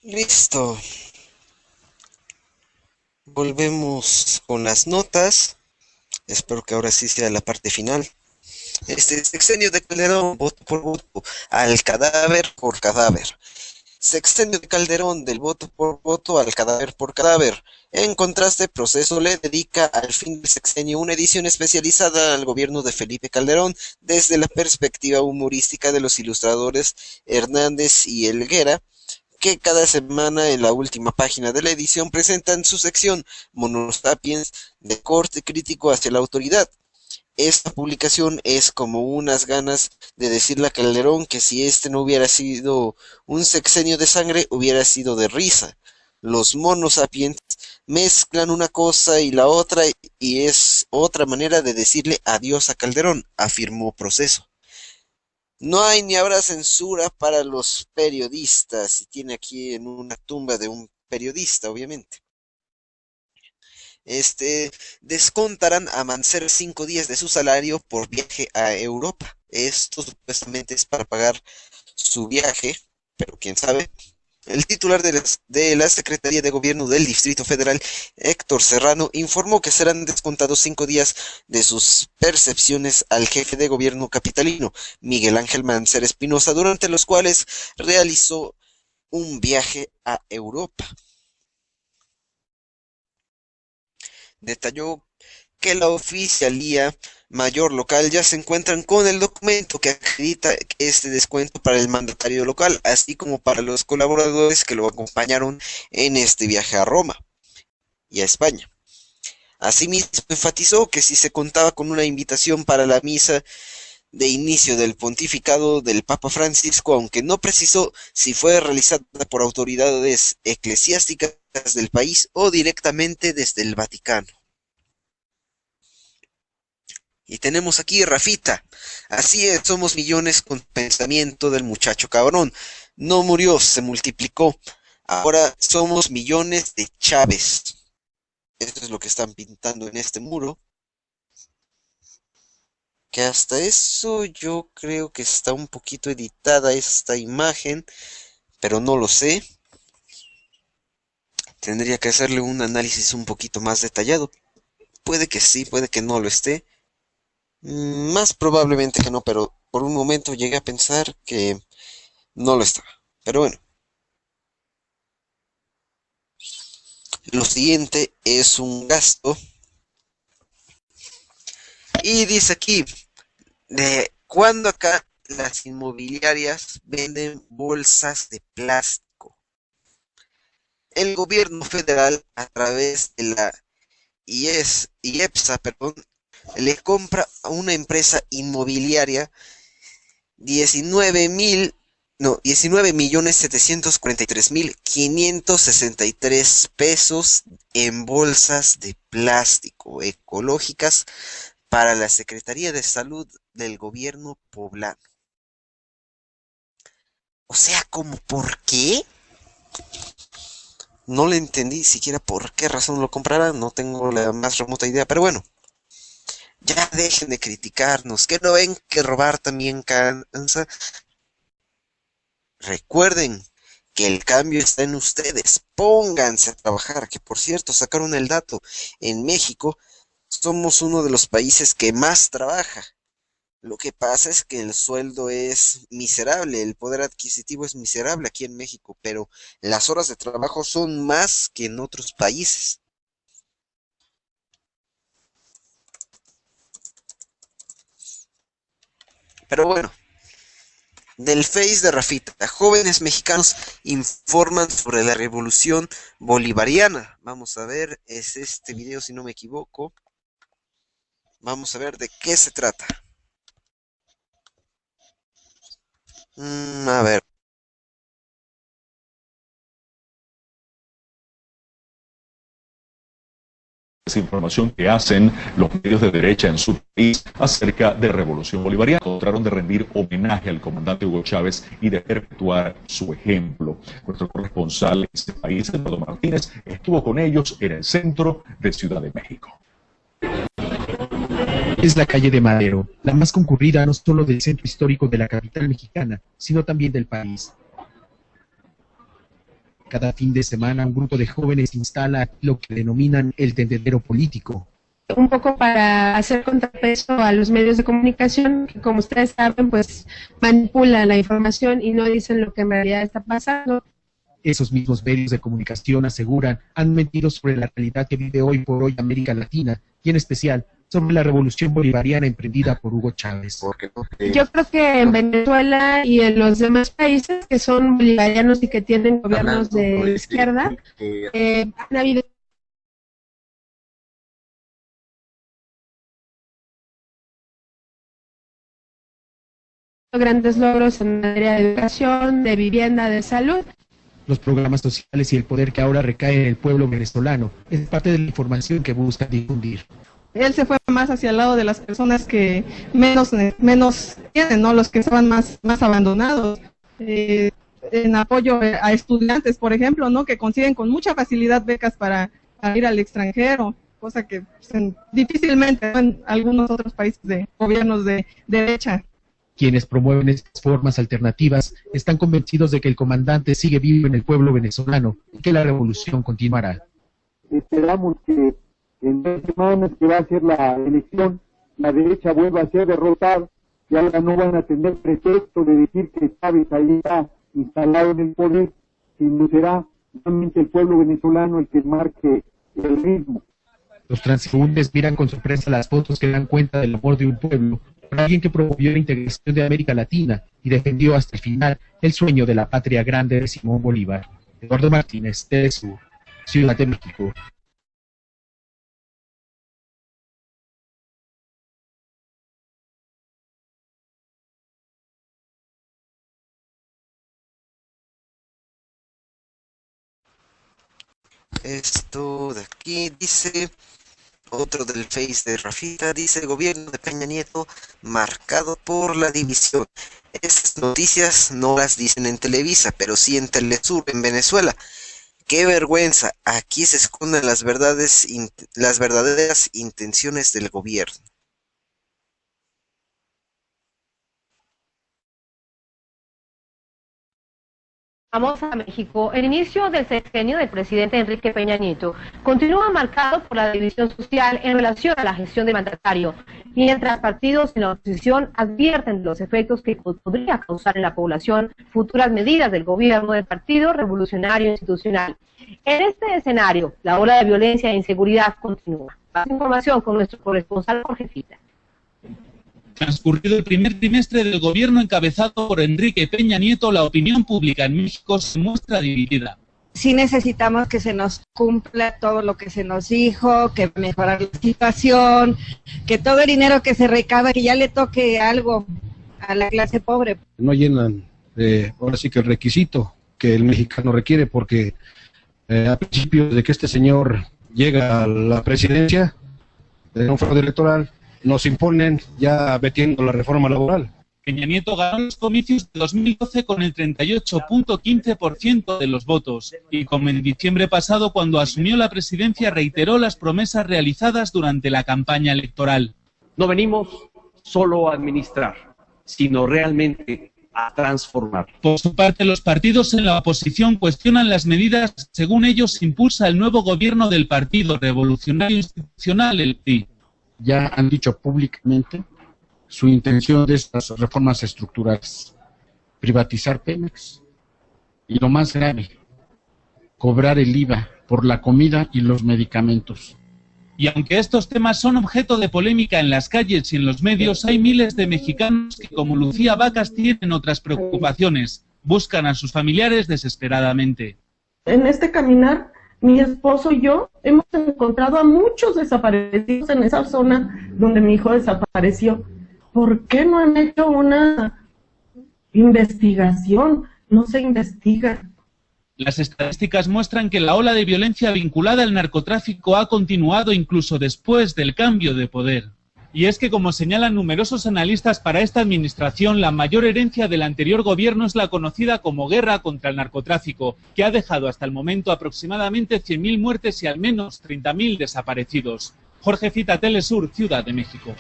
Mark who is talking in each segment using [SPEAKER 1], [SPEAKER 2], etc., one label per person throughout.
[SPEAKER 1] Listo, volvemos con las notas. Espero que ahora sí sea la parte final. Sexenio de Calderón, voto por voto, al cadáver por cadáver. Sexenio de Calderón, del voto por voto al cadáver por cadáver. En contraste, Proceso le dedica al fin del sexenio una edición especializada al gobierno de Felipe Calderón desde la perspectiva humorística de los ilustradores Hernández y Helguera, que cada semana en la última página de la edición presentan su sección Monosapiens de corte crítico hacia la autoridad. Esta publicación es como unas ganas de decirle a Calderón que si este no hubiera sido un sexenio de sangre, hubiera sido de risa. Los monosapiens mezclan una cosa y la otra y es otra manera de decirle adiós a Calderón, afirmó Proceso. No hay ni habrá censura para los periodistas, y tiene aquí en una tumba de un periodista, obviamente. Este, Descontarán a Mancera 5 días de su salario por viaje a Europa. Esto supuestamente es para pagar su viaje, pero quién sabe. El titular de la Secretaría de Gobierno del Distrito Federal, Héctor Serrano, informó que serán descontados 5 días de sus percepciones al jefe de gobierno capitalino, Miguel Ángel Mancera Espinosa, durante los cuales realizó un viaje a Europa. Detalló que la Oficialía Mayor local ya se encuentran con el documento que acredita este descuento para el mandatario local, así como para los colaboradores que lo acompañaron en este viaje a Roma y a España. Asimismo, enfatizó que si se contaba con una invitación para la misa de inicio del pontificado del Papa Francisco, aunque no precisó si fue realizada por autoridades eclesiásticas del país o directamente desde el Vaticano. Y tenemos aquí Rafita. Así es, somos millones con pensamiento del muchacho cabrón. No murió, se multiplicó. Ahora somos millones de Chávez. Eso es lo que están pintando en este muro. Que hasta eso yo creo que está un poquito editada esta imagen, pero no lo sé. Tendría que hacerle un análisis un poquito más detallado. Puede que sí, puede que no lo esté. Más probablemente que no, pero por un momento llegué a pensar que no lo estaba. Pero bueno, lo siguiente es un gasto. Y dice aquí, de cuando acá las inmobiliarias venden bolsas de plástico. El gobierno federal, a través de la IEPSA, perdón, le compra a una empresa inmobiliaria 19 mil, no, 19.743.563 pesos en bolsas de plástico ecológicas para la Secretaría de Salud del gobierno poblano. O sea, ¿cómo por qué? No le entendí siquiera por qué razón lo comprarán, no tengo la más remota idea, pero bueno, ya dejen de criticarnos, que no ven que robar también cansa. Recuerden que el cambio está en ustedes, pónganse a trabajar, que por cierto, sacaron el dato, en México somos uno de los países que más trabaja. Lo que pasa es que el sueldo es miserable, el poder adquisitivo es miserable aquí en México, pero las horas de trabajo son más que en otros países. Pero bueno, del Face de Rafita, jóvenes mexicanos informan sobre la revolución bolivariana. Vamos a ver, es este video si no me equivoco. Vamos a ver de qué se trata. A ver.
[SPEAKER 2] Información que hacen los medios de derecha en su país acerca de Revolución Bolivariana. Trataron de rendir homenaje al comandante Hugo Chávez y de perpetuar su ejemplo. Nuestro corresponsal en este país, Eduardo Martínez, estuvo con ellos en el centro de Ciudad de México.
[SPEAKER 3] Es la calle de Madero, la más concurrida no solo del centro histórico de la capital mexicana, sino también del país. Cada fin de semana un grupo de jóvenes instala lo que denominan el tendedero político.
[SPEAKER 4] Un poco para hacer contrapeso a los medios de comunicación, que como ustedes saben, pues manipulan la información y no dicen lo que en realidad está pasando.
[SPEAKER 3] Esos mismos medios de comunicación aseguran han mentido sobre la realidad que vive hoy por hoy América Latina y en especial sobre la revolución bolivariana emprendida por Hugo Chávez.
[SPEAKER 4] Yo creo que en Venezuela y en los demás países que son bolivarianos y que tienen gobiernos de izquierda, han habido grandes logros en materia de educación, de vivienda, de salud.
[SPEAKER 3] Los programas sociales y el poder que ahora recae en el pueblo venezolano es parte de la información que busca difundir.
[SPEAKER 5] Él se fue más hacia el lado de las personas que menos tienen, ¿no? Los que estaban más abandonados. En apoyo a estudiantes, por ejemplo, ¿no? Que consiguen con mucha facilidad becas para ir al extranjero, cosa que pues, difícilmente en algunos otros países de gobiernos de derecha.
[SPEAKER 3] Quienes promueven estas formas alternativas están convencidos de que el comandante sigue vivo en el pueblo venezolano y que la revolución continuará.
[SPEAKER 6] Esperamos que en 2 semanas que va a ser la elección, la derecha vuelva a ser derrotada y ahora no van a tener pretexto de decir que Chávez ahí está instalado en el poder, sino será realmente el pueblo venezolano el que marque el ritmo.
[SPEAKER 3] Los transeúntes miran con sorpresa las fotos que dan cuenta del amor de un pueblo por alguien que promovió la integración de América Latina y defendió hasta el final el sueño de la patria grande de Simón Bolívar. Eduardo Martínez, TSU, Ciudad de México.
[SPEAKER 1] Esto de aquí dice, otro del Face de Rafita, dice, gobierno de Peña Nieto marcado por la división. Estas noticias no las dicen en Televisa, pero sí en Telesur, en Venezuela. ¡Qué vergüenza! Aquí se esconden las verdaderas intenciones del gobierno.
[SPEAKER 7] Vamos a México. El inicio del sexenio del presidente Enrique Peña Nieto continúa marcado por la división social en relación a la gestión del mandatario, mientras partidos en la oposición advierten de los efectos que podría causar en la población futuras medidas del gobierno del Partido Revolucionario Institucional. En este escenario, la ola de violencia e inseguridad continúa. Más información con nuestro corresponsal Jorge Fita.
[SPEAKER 8] Transcurrido el primer trimestre del gobierno encabezado por Enrique Peña Nieto, la opinión pública en México se muestra dividida.
[SPEAKER 9] Sí necesitamos que se nos cumpla todo lo que se nos dijo, que mejorar la situación, que todo el dinero que se recaba, que ya le toque algo a la clase pobre.
[SPEAKER 10] No llenan ahora sí que el requisito que el mexicano requiere, porque a principio de que este señor llega a la presidencia de un fraude electoral, nos imponen ya metiendo la reforma laboral.
[SPEAKER 8] Peña Nieto ganó los comicios de 2012 con el 38.15% de los votos y como en diciembre pasado cuando asumió la presidencia reiteró las promesas realizadas durante la campaña electoral.
[SPEAKER 11] No venimos solo a administrar, sino realmente a transformar.
[SPEAKER 8] Por su parte, los partidos en la oposición cuestionan las medidas que, según ellos, impulsa el nuevo gobierno del Partido Revolucionario Institucional, el PRI.
[SPEAKER 3] Ya han dicho públicamente su intención de estas reformas estructurales: privatizar Pemex y, lo más grave, cobrar el IVA por la comida y los medicamentos.
[SPEAKER 8] Y aunque estos temas son objeto de polémica en las calles y en los medios, hay miles de mexicanos que, como Lucía Vacas, tienen otras preocupaciones. Buscan a sus familiares desesperadamente.
[SPEAKER 12] En este caminar, mi esposo y yo hemos encontrado a muchos desaparecidos en esa zona donde mi hijo desapareció. ¿Por qué no han hecho una investigación? No se investiga.
[SPEAKER 8] Las estadísticas muestran que la ola de violencia vinculada al narcotráfico ha continuado incluso después del cambio de poder. Y es que, como señalan numerosos analistas, para esta administración la mayor herencia del anterior gobierno es la conocida como guerra contra el narcotráfico, que ha dejado hasta el momento aproximadamente 100.000 muertes y al menos 30.000 desaparecidos. Jorge Fita, Telesur, Ciudad de México.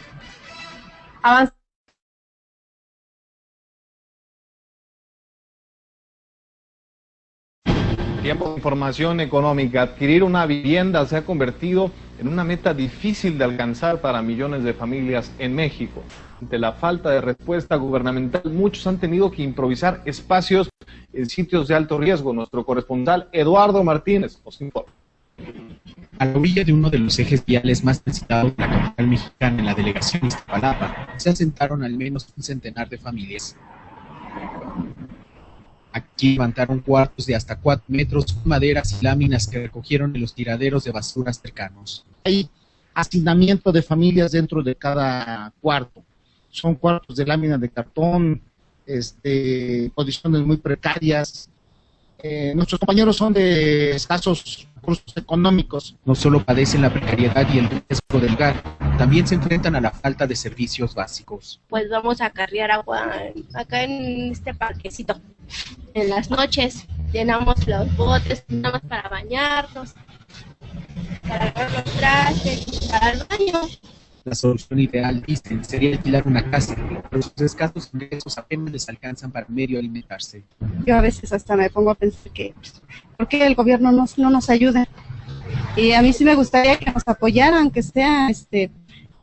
[SPEAKER 13] Tiempo de información económica. Adquirir una vivienda se ha convertido en una meta difícil de alcanzar para millones de familias en México. Ante la falta de respuesta gubernamental, muchos han tenido que improvisar espacios en sitios de alto riesgo. Nuestro corresponsal Eduardo Martínez nos informa.
[SPEAKER 3] A la orilla de uno de los ejes viales más transitados de la capital mexicana, en la delegación Iztapalapa, se asentaron al menos un centenar de familias. Aquí levantaron cuartos de hasta 4 metros con maderas y láminas que recogieron en los tiraderos de basuras cercanos.
[SPEAKER 14] Hay hacinamiento de familias dentro de cada cuarto. Son cuartos de lámina de cartón, condiciones muy precarias. Nuestros compañeros son de escasos recursos económicos.
[SPEAKER 3] No solo padecen la precariedad y el riesgo del hogar, también se enfrentan a la falta de servicios básicos.
[SPEAKER 15] Pues vamos a carrear agua acá en este parquecito. En las noches llenamos los botes, nada más para bañarnos, para lavar los trastes, para el baño.
[SPEAKER 3] La solución ideal, dicen, sería alquilar una casa, pero sus escasos ingresos apenas les alcanzan para medio alimentarse.
[SPEAKER 16] Yo a veces hasta me pongo a pensar que, ¿por qué el gobierno no nos ayuda? Y a mí sí me gustaría que nos apoyaran, que sea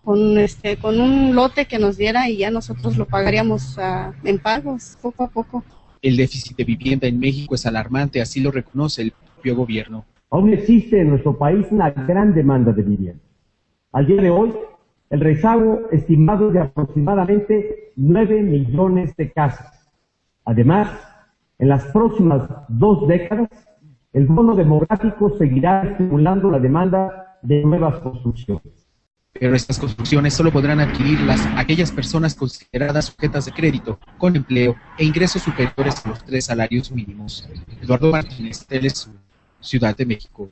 [SPEAKER 16] con un lote que nos diera y ya nosotros lo pagaríamos en pagos, poco a poco.
[SPEAKER 3] El déficit de vivienda en México es alarmante, así lo reconoce el propio gobierno.
[SPEAKER 17] Aún existe en nuestro país una gran demanda de vivienda. Al día de hoy, el rezago estimado es de aproximadamente 9 millones de casas. Además, en las próximas 2 décadas, el bono demográfico seguirá estimulando la demanda de nuevas construcciones.
[SPEAKER 3] Pero estas construcciones solo podrán adquirirlas aquellas personas consideradas sujetas de crédito, con empleo e ingresos superiores a los 3 salarios mínimos. Eduardo Martínez, Telesur, Ciudad de México.